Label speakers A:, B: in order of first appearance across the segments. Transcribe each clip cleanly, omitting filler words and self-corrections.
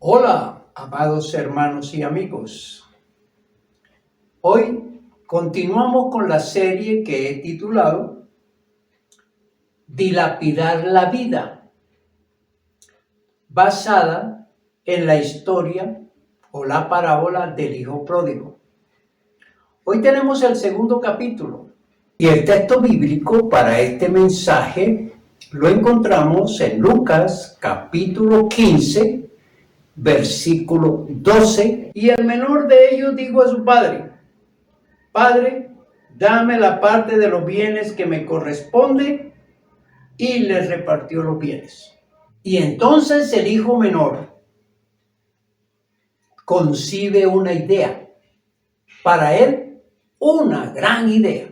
A: Hola, amados hermanos y amigos. Hoy continuamos con la serie que he titulado Dilapidar la vida, basada en la historia o la parábola del hijo pródigo. Hoy tenemos el segundo capítulo y el texto bíblico para este mensaje lo encontramos en Lucas capítulo 15, versículo 12, y el menor de ellos dijo a su padre: Padre, dame la parte de los bienes que me corresponde, y les repartió los bienes. Y entonces el hijo menor concibe una idea, para él una gran idea,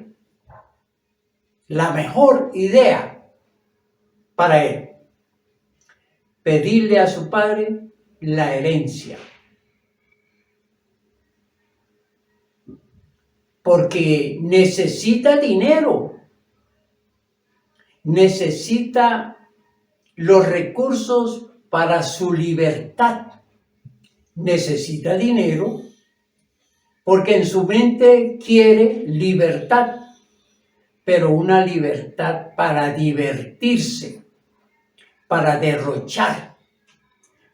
A: la mejor idea para él: pedirle a su padre la herencia. Porque necesita dinero, necesita los recursos para su libertad. Necesita dinero porque en su mente quiere libertad, pero una libertad para divertirse, para derrochar,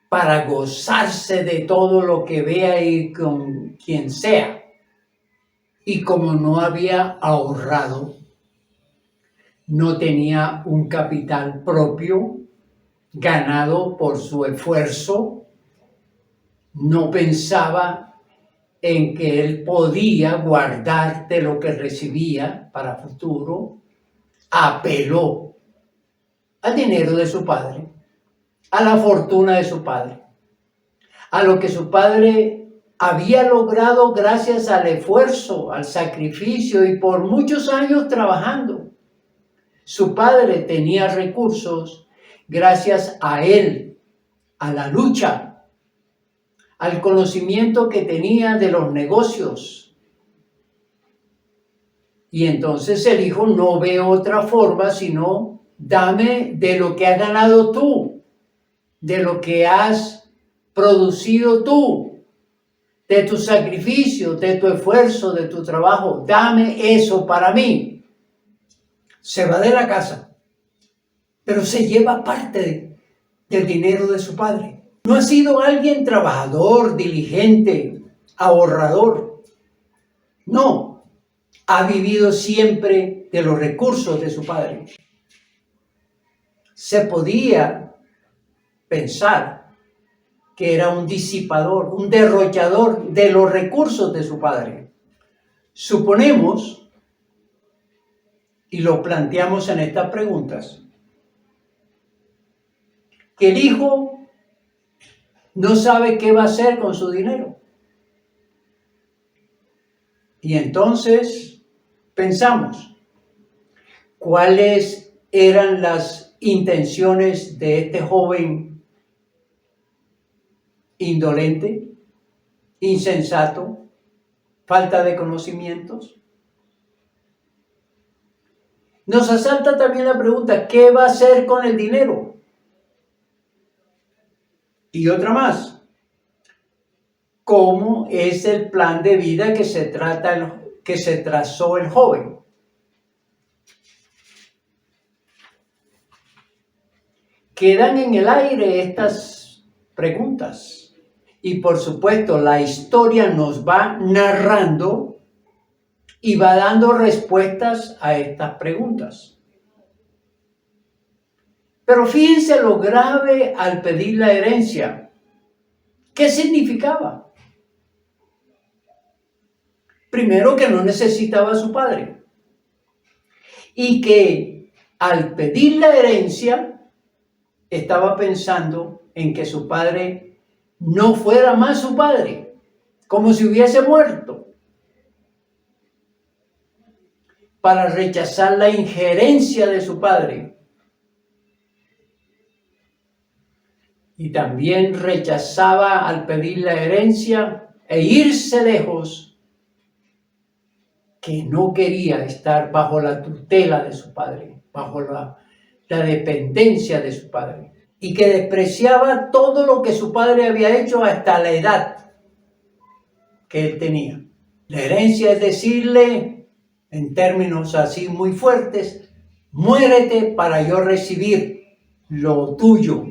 A: para gozarse de todo lo que vea y con quien sea. Y como no había ahorrado, no tenía un capital propio ganado por su esfuerzo, no pensaba en que él podía guardar de lo que recibía para futuro, apeló al dinero de su padre, a la fortuna de su padre, a lo que su padre había logrado gracias al esfuerzo, al sacrificio y por muchos años trabajando. Su padre tenía recursos gracias a él, a la lucha, al conocimiento que tenía de los negocios. Y entonces el hijo no ve otra forma sino: dame de lo que has ganado tú, de lo que has producido tú, de tu sacrificio, de tu esfuerzo, de tu trabajo. Dame eso para mí. Se va de la casa, pero se lleva parte del dinero de su padre. No ha sido alguien trabajador, diligente, ahorrador. No, ha vivido siempre de los recursos de su padre. Se podía pensar que era un disipador, un derrochador de los recursos de su padre. Suponemos, y lo planteamos en estas preguntas, que el hijo no sabe qué va a hacer con su dinero. Y entonces pensamos, ¿cuáles eran las intenciones de este joven indolente, insensato, falta de conocimientos? Nos asalta también la pregunta: ¿qué va a hacer con el dinero? Y otra más: ¿cómo es el plan de vida que se trazó el joven? Quedan en el aire estas preguntas. Y por supuesto, la historia nos va narrando y va dando respuestas a estas preguntas. Pero fíjense lo grave al pedir la herencia. ¿Qué significaba? Primero, que no necesitaba a su padre. Y que al pedir la herencia estaba pensando en que su padre no fuera más su padre, como si hubiese muerto, para rechazar la injerencia de su padre. Y también rechazaba, al pedir la herencia e irse lejos, que no quería estar bajo la tutela de su padre, bajo la dependencia de su padre. y que despreciaba todo lo que su padre había hecho hasta la edad que él tenía. La herencia es decirle, en términos así muy fuertes, muérete para yo recibir lo tuyo.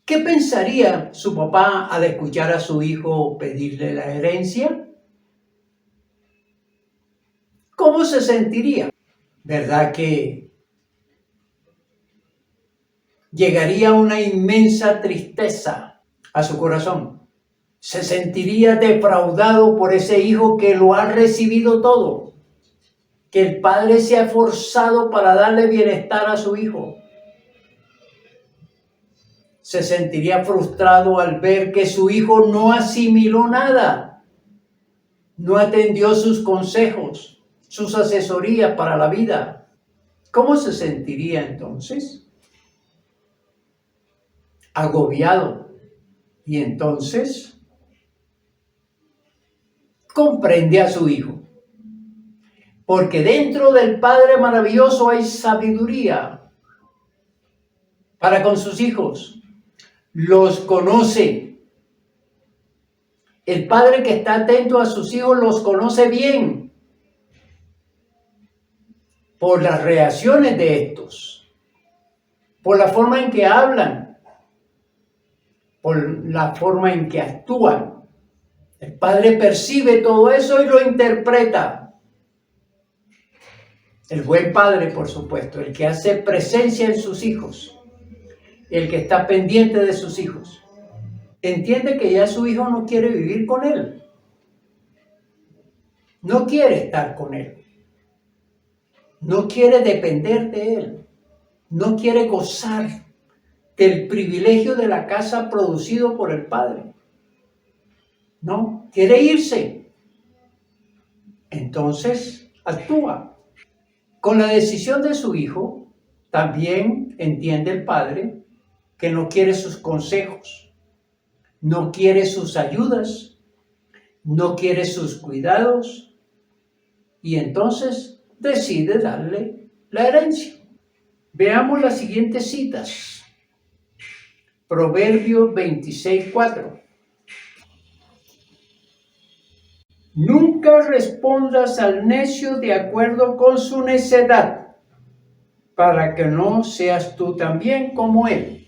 A: ¿Qué pensaría su papá al escuchar a su hijo pedirle la herencia? ¿Cómo se sentiría? ¿Verdad que llegaría una inmensa tristeza a su corazón? Se sentiría defraudado por ese hijo que lo ha recibido todo, que el padre se ha esforzado para darle bienestar a su hijo. Se sentiría frustrado al ver que su hijo no asimiló nada, no atendió sus consejos, sus asesorías para la vida. ¿Cómo se sentiría entonces? Agobiado. Y entonces comprende a su hijo. Porque dentro del Padre maravilloso hay sabiduría para con sus hijos. Los conoce. El padre que está atento a sus hijos los conoce bien por las reacciones de estos, por la forma en que hablan, por la forma en que actúan. El padre percibe todo eso y lo interpreta. El buen padre, por supuesto, el que hace presencia en sus hijos, el que está pendiente de sus hijos, entiende que ya su hijo no quiere vivir con él, no quiere estar con él, no quiere depender de él, no quiere gozar del privilegio de la casa producido por el padre. No, quiere irse. Entonces actúa. Con la decisión de su hijo, también entiende el padre que no quiere sus consejos, no quiere sus ayudas, no quiere sus cuidados, y entonces decide darle la herencia. Veamos las siguientes citas. Proverbios 26:4. Nunca respondas al necio de acuerdo con su necedad, para que no seas tú también como él.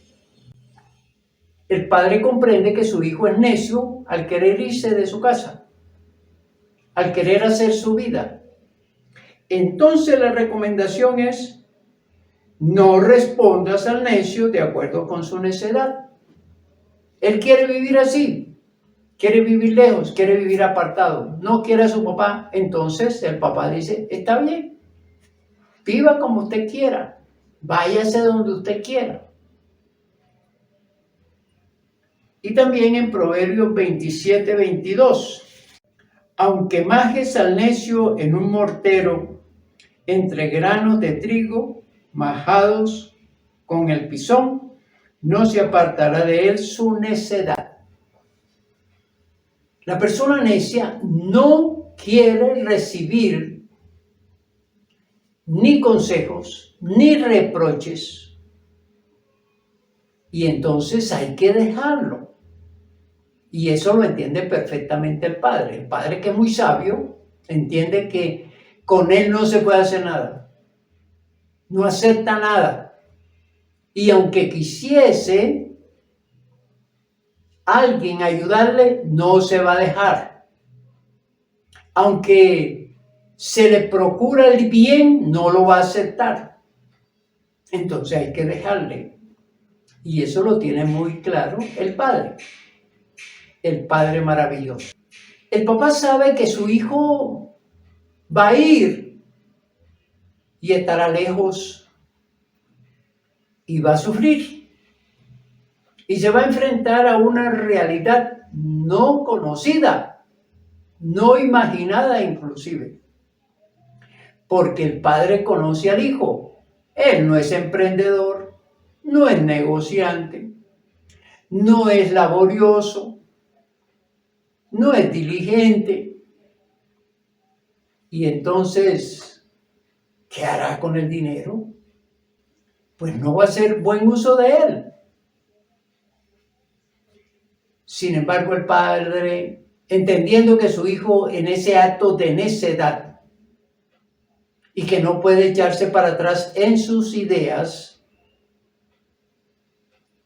A: El padre comprende que su hijo es necio al querer irse de su casa, al querer hacer su vida. Entonces la recomendación es: no respondas al necio de acuerdo con su necedad. Él quiere vivir así. Quiere vivir lejos, quiere vivir apartado, no quiere a su papá. Entonces el papá dice: está bien, viva como usted quiera, váyase donde usted quiera. Y también en Proverbios 27:22, aunque majes al necio en un mortero, entre granos de trigo majados con el pisón, no se apartará de él su necedad. La persona necia no quiere recibir ni consejos, ni reproches. Y entonces hay que dejarlo. Y eso lo entiende perfectamente el padre. El padre, que es muy sabio, entiende que con él no se puede hacer nada. No acepta nada. Y aunque quisiese alguien ayudarle, no se va a dejar. Aunque se le procura el bien, no lo va a aceptar. Entonces hay que dejarle. Y eso lo tiene muy claro el Padre maravilloso. El papá sabe que su hijo va a ir y estará lejos y va a sufrir. Y se va a enfrentar a una realidad no conocida, no imaginada inclusive. Porque el padre conoce al hijo. Él no es emprendedor, no es negociante, no es laborioso, no es diligente. Y entonces, ¿qué hará con el dinero? Pues no va a hacer buen uso de él. Sin embargo, el padre, entendiendo que su hijo en ese acto de necedad y que no puede echarse para atrás en sus ideas,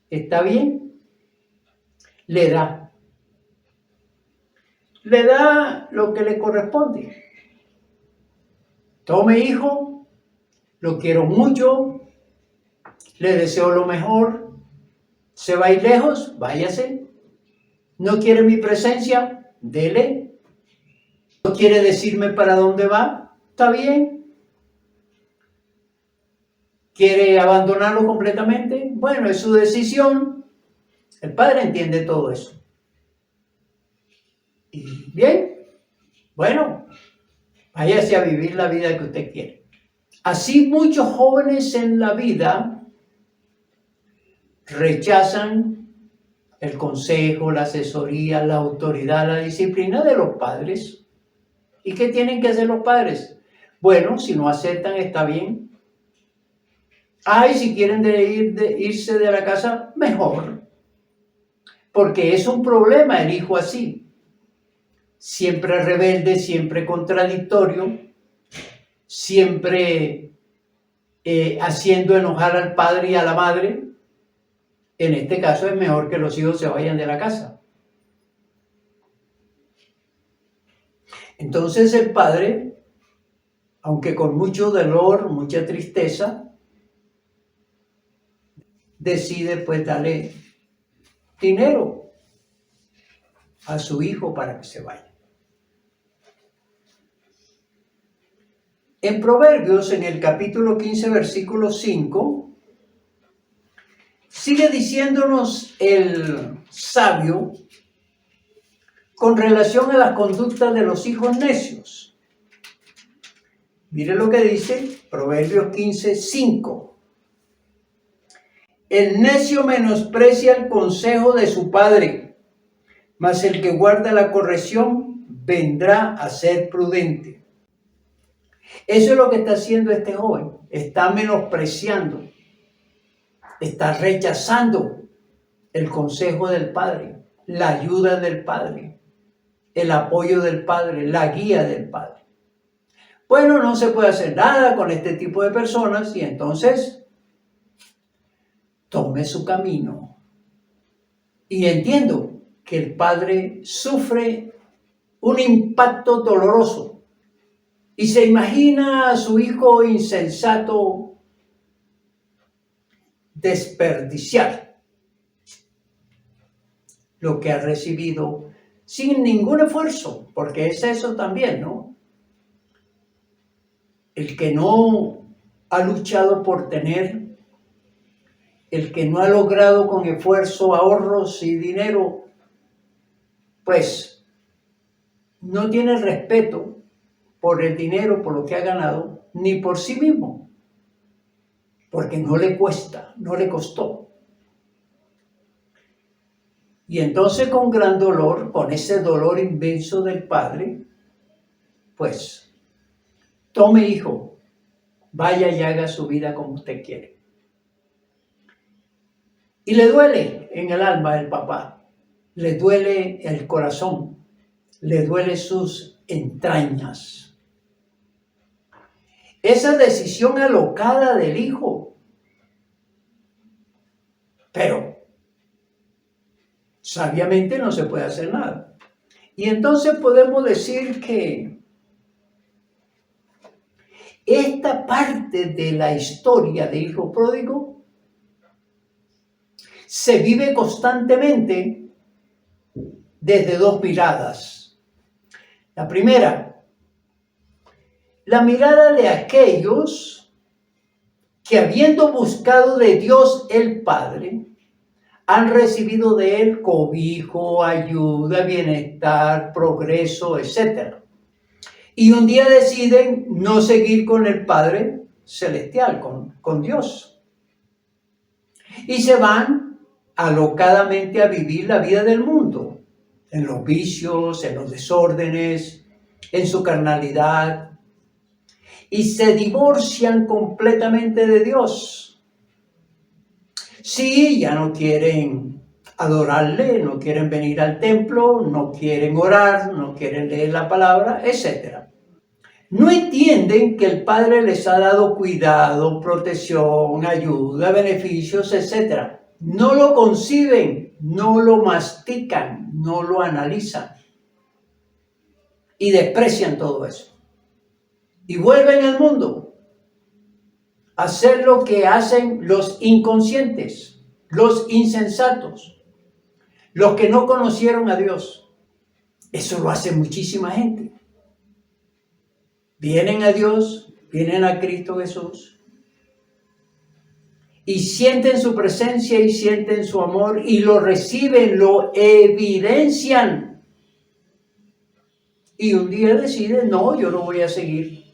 A: está bien, le da lo que le corresponde. Tome, hijo, lo quiero mucho, le deseo lo mejor. ¿Se va a ir lejos? Váyase. ¿No quiere mi presencia? Dele. ¿No quiere decirme para dónde va? Está bien. ¿Quiere abandonarlo completamente? Bueno, es su decisión. El padre entiende todo eso. Y bien, bueno, váyase a vivir la vida que usted quiere. Así muchos jóvenes en la vida rechazan el consejo, la asesoría, la autoridad, la disciplina de los padres. ¿Y qué tienen que hacer los padres? Bueno, si no aceptan, está bien. Ay, si quieren irse de la casa, mejor. Porque es un problema el hijo así. Siempre rebelde, siempre contradictorio, siempre haciendo enojar al padre y a la madre. En este caso es mejor que los hijos se vayan de la casa. Entonces el padre, aunque con mucho dolor, mucha tristeza, decide pues darle dinero a su hijo para que se vaya. En Proverbios, en el capítulo 15, versículo 5, sigue diciéndonos el sabio con relación a la conducta de los hijos necios. Mire lo que dice Proverbios 15, 5. El necio menosprecia el consejo de su padre, mas el que guarda la corrección vendrá a ser prudente. Eso es lo que está haciendo este joven. Está menospreciando, está rechazando el consejo del padre, la ayuda del padre, el apoyo del padre, la guía del padre. Bueno, no se puede hacer nada con este tipo de personas y entonces tome su camino. Y entiendo que el padre sufre un impacto doloroso y se imagina a su hijo insensato desperdiciar lo que ha recibido sin ningún esfuerzo, porque es eso también, ¿no? El que no ha luchado por tener, el que no ha logrado con esfuerzo ahorros y dinero, pues no tiene respeto por el dinero, por lo que ha ganado, ni por sí mismo, porque no le cuesta, no le costó. Y entonces con gran dolor, con ese dolor inmenso del padre, pues, tome, hijo, vaya y haga su vida como usted quiere. Y le duele en el alma del papá, le duele el corazón, le duele sus entrañas. Esa decisión alocada del hijo. Pero sabiamente no se puede hacer nada. Y entonces podemos decir que esta parte de la historia de hijo pródigo se vive constantemente desde dos miradas. La primera, la mirada de aquellos que habiendo buscado de Dios el Padre, han recibido de Él cobijo, ayuda, bienestar, progreso, etc. Y un día deciden no seguir con el Padre Celestial, con Dios. Y se van alocadamente a vivir la vida del mundo, en los vicios, en los desórdenes, en su carnalidad, y se divorcian completamente de Dios. Sí, ya no quieren adorarle, no quieren venir al templo, no quieren orar, no quieren leer la palabra, etc. No entienden que el Padre les ha dado cuidado, protección, ayuda, beneficios, etc. No lo conciben, no lo mastican, no lo analizan y desprecian todo eso. Y vuelven al mundo a hacer lo que hacen los inconscientes, los insensatos, los que no conocieron a Dios. Eso lo hace muchísima gente. Vienen a Dios, vienen a Cristo Jesús y sienten su presencia y sienten su amor y lo reciben, lo evidencian. Y un día deciden, no, yo no voy a seguir.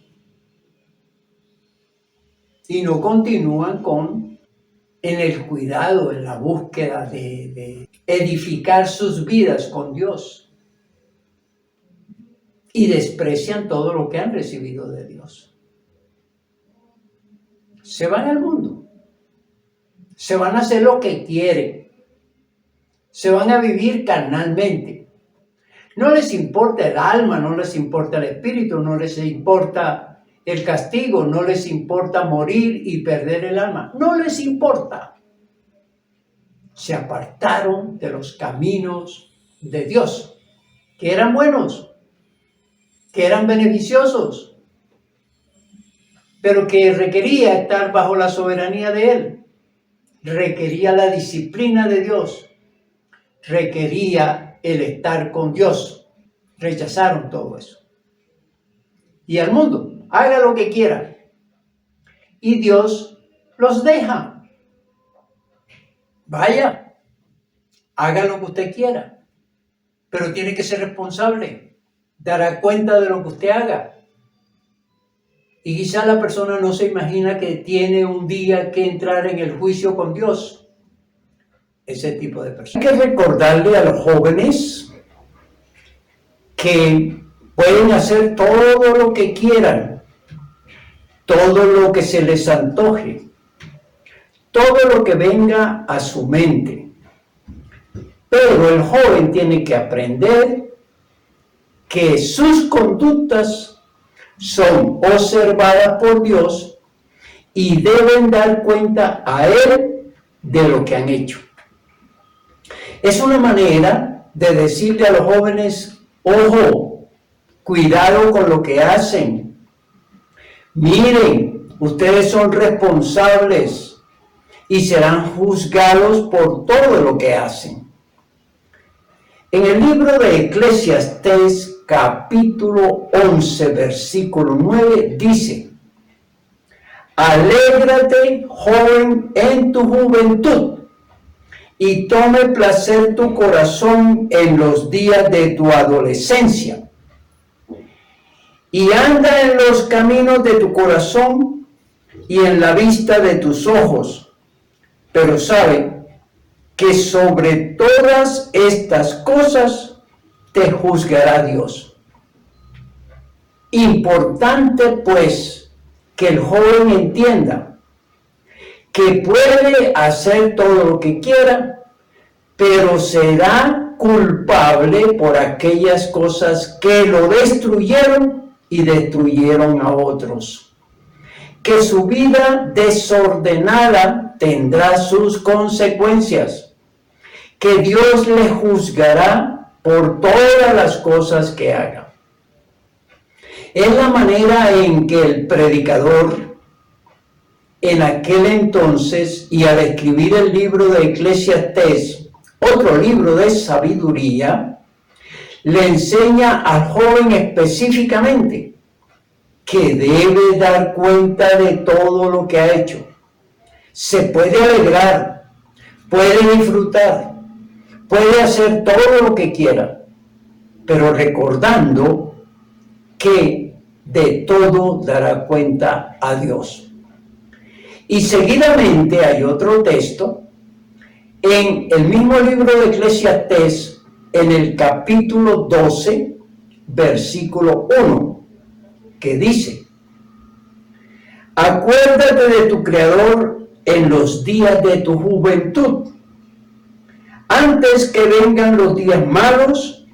A: Y no continúan en el cuidado, en la búsqueda de edificar sus vidas con Dios. Y desprecian todo lo que han recibido de Dios. Se van al mundo. Se van a hacer lo que quieren. Se van a vivir carnalmente. No les importa el alma, no les importa el espíritu, no les importa el castigo, no les importa morir y perder el alma. No les importa. Se apartaron de los caminos de Dios, que eran buenos, que eran beneficiosos, pero que requería estar bajo la soberanía de Él, requería la disciplina de Dios, requería el estar con Dios. Rechazaron todo eso. Y al mundo, haga lo que quiera. Y Dios los deja. Vaya, haga lo que usted quiera, pero tiene que ser responsable. Dará cuenta de lo que usted haga. Y quizá la persona no se imagina que tiene un día que entrar en el juicio con Dios. Ese tipo de personas. Hay que recordarle a los jóvenes que pueden hacer todo lo que quieran, todo lo que se les antoje, todo lo que venga a su mente. Pero el joven tiene que aprender que sus conductas son observadas por Dios y deben dar cuenta a Él de lo que han hecho. Es una manera de decirle a los jóvenes, ojo, cuidado con lo que hacen. Miren, ustedes son responsables y serán juzgados por todo lo que hacen. En el libro de Eclesiastés, capítulo 11, versículo 9, dice: alégrate, joven, en tu juventud, y tome placer tu corazón en los días de tu adolescencia. Y anda en los caminos de tu corazón y en la vista de tus ojos. Pero sabe que sobre todas estas cosas te juzgará Dios. Importante, pues, que el joven entienda que puede hacer todo lo que quiera, pero será culpable por aquellas cosas que lo destruyeron y destruyeron a otros. Que su vida desordenada tendrá sus consecuencias, que Dios le juzgará por todas las cosas que haga. Es la manera en que el predicador en aquel entonces, y al escribir el libro de Eclesiastés, otro libro de sabiduría, le enseña al joven específicamente que debe dar cuenta de todo lo que ha hecho. Se puede alegrar, puede disfrutar, puede hacer todo lo que quiera, pero recordando que de todo dará cuenta a Dios. Y seguidamente hay otro texto en el mismo libro de Eclesiastés, en el capítulo 12, versículo 1, que dice: acuérdate de tu Creador en los días de tu juventud, antes que vengan los días malos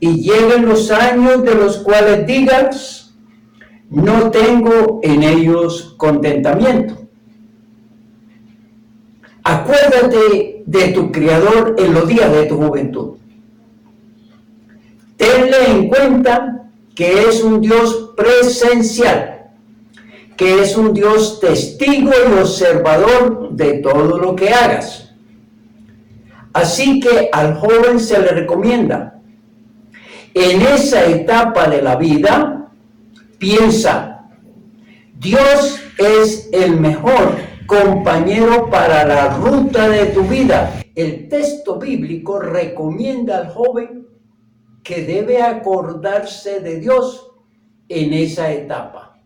A: y lleguen los años de los cuales digas, no tengo en ellos contentamiento. Acuérdate de tu Criador en los días de tu juventud. Tenle en cuenta que es un Dios presencial, que es un Dios testigo y observador de todo lo que hagas. Así que al joven se le recomienda, en esa etapa de la vida, piensa, Dios es el mejor compañero para la ruta de tu vida. El texto bíblico recomienda al joven que debe acordarse de Dios en esa etapa,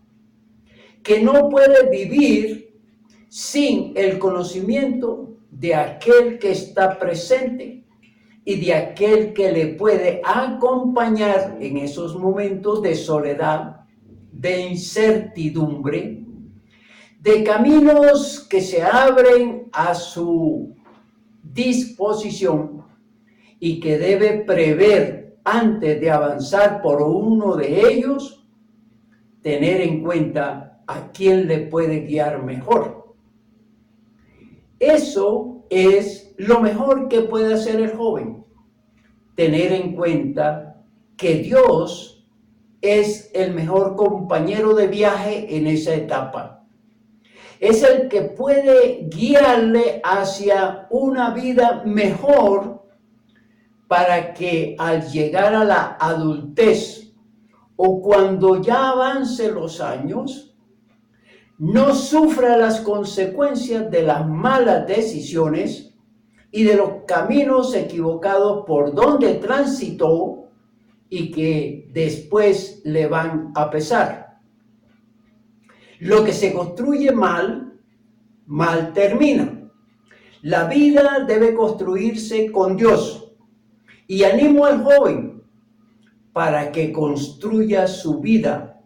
A: que no puede vivir sin el conocimiento de aquel que está presente y de aquel que le puede acompañar en esos momentos de soledad, de incertidumbre, de caminos que se abren a su disposición y que debe prever antes de avanzar por uno de ellos, tener en cuenta a quién le puede guiar mejor. Eso es lo mejor que puede hacer el joven, tener en cuenta que Dios es el mejor compañero de viaje en esa etapa. Es el que puede guiarle hacia una vida mejor para que al llegar a la adultez o cuando ya avancen los años, no sufra las consecuencias de las malas decisiones y de los caminos equivocados por donde transitó y que después le van a pesar. Lo que se construye mal, mal termina. La vida debe construirse con Dios. Y animo al joven para que construya su vida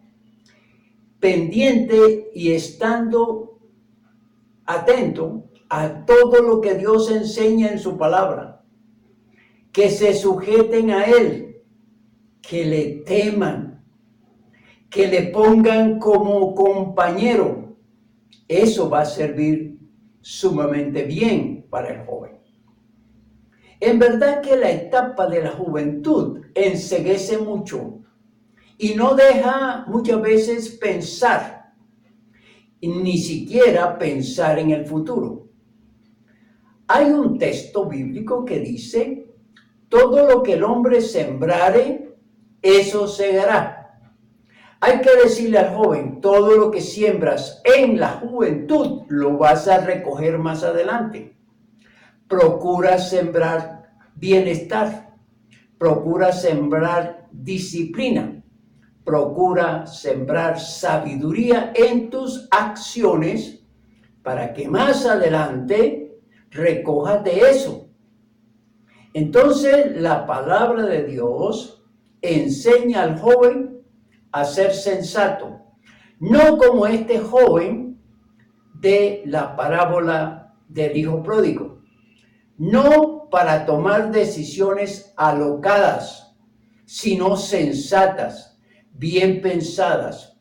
A: pendiente y estando atento a todo lo que Dios enseña en su palabra, que se sujeten a Él, que le teman, que le pongan como compañero. Eso va a servir sumamente bien para el joven. En verdad que la etapa de la juventud enceguece mucho y no deja muchas veces pensar, ni siquiera pensar en el futuro. Hay un texto bíblico que dice, todo lo que el hombre sembrare, eso segará. Hay que decirle al joven, todo lo que siembras en la juventud, lo vas a recoger más adelante. Procura sembrar bienestar, procura sembrar disciplina, procura sembrar sabiduría en tus acciones para que más adelante recojas de eso. Entonces la palabra de Dios enseña al joven a ser sensato, no como este joven de la parábola del hijo pródigo, no para tomar decisiones alocadas, sino sensatas, bien pensadas,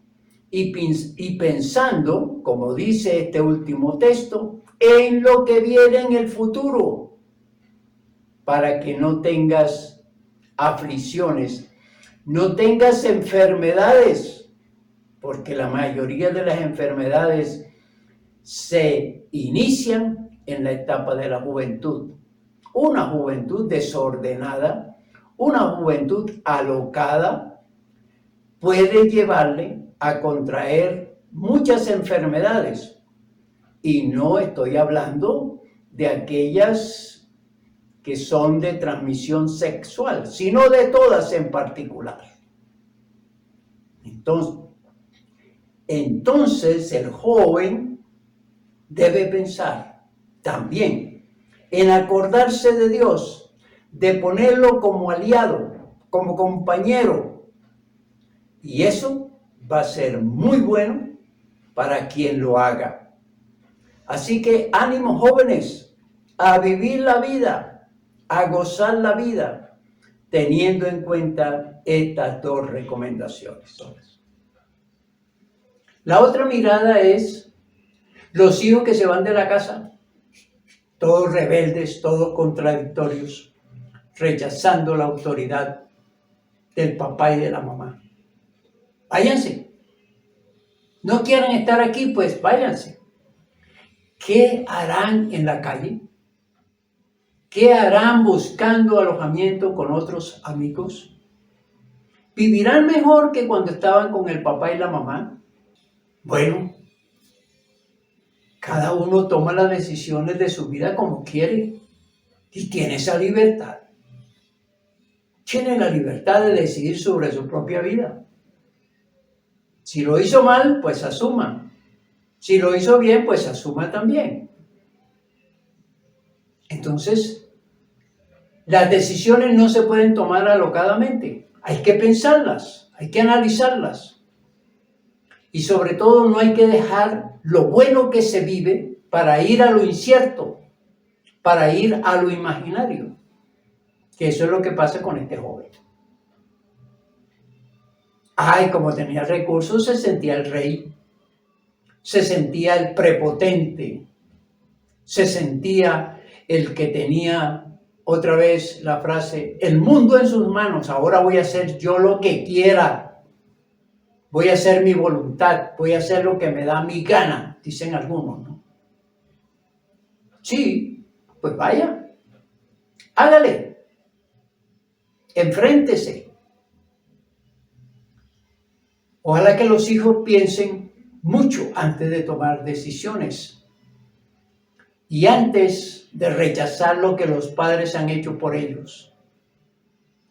A: y pensando, como dice este último texto, en lo que viene en el futuro, para que no tengas aflicciones, no tengas enfermedades, porque la mayoría de las enfermedades se inician en la etapa de la juventud. Una juventud desordenada, una juventud alocada, puede llevarle a contraer muchas enfermedades. Y no estoy hablando de aquellas que son de transmisión sexual, sino de todas en particular. Entonces el joven debe pensar también en acordarse de Dios, de ponerlo como aliado, como compañero. Y eso va a ser muy bueno para quien lo haga. Así que ánimo, jóvenes, a vivir la vida, a gozar la vida, teniendo en cuenta estas dos recomendaciones. La otra mirada es los hijos que se van de la casa, todos rebeldes, todos contradictorios, rechazando la autoridad del papá y de la mamá. Váyanse. ¿No quieren estar aquí? Pues váyanse. ¿Qué harán en la calle? ¿Qué harán buscando alojamiento con otros amigos? ¿Vivirán mejor que cuando estaban con el papá y la mamá? Bueno, cada uno toma las decisiones de su vida como quiere y tiene esa libertad. Tiene la libertad de decidir sobre su propia vida. Si lo hizo mal, pues asuma. Si lo hizo bien, pues asuma también. Entonces, las decisiones no se pueden tomar alocadamente. Hay que pensarlas, hay que analizarlas. Y sobre todo no hay que dejar lo bueno que se vive para ir a lo incierto, para ir a lo imaginario. Que eso es lo que pasa con este joven. Ay, como tenía recursos, se sentía el rey, se sentía el prepotente, se sentía el que tenía, otra vez la frase, el mundo en sus manos, ahora voy a hacer yo lo que quiera, voy a hacer mi voluntad, voy a hacer lo que me da mi gana, dicen algunos, ¿no? Sí, pues vaya, hágale, enfréntese. Ojalá que los hijos piensen mucho antes de tomar decisiones y antes de rechazar lo que los padres han hecho por ellos.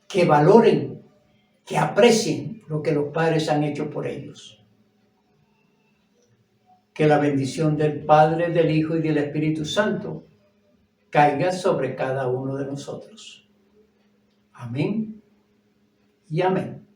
A: Que valoren, que aprecien lo que los padres han hecho por ellos. Que la bendición del Padre, del Hijo y del Espíritu Santo caiga sobre cada uno de nosotros. Amén y amén.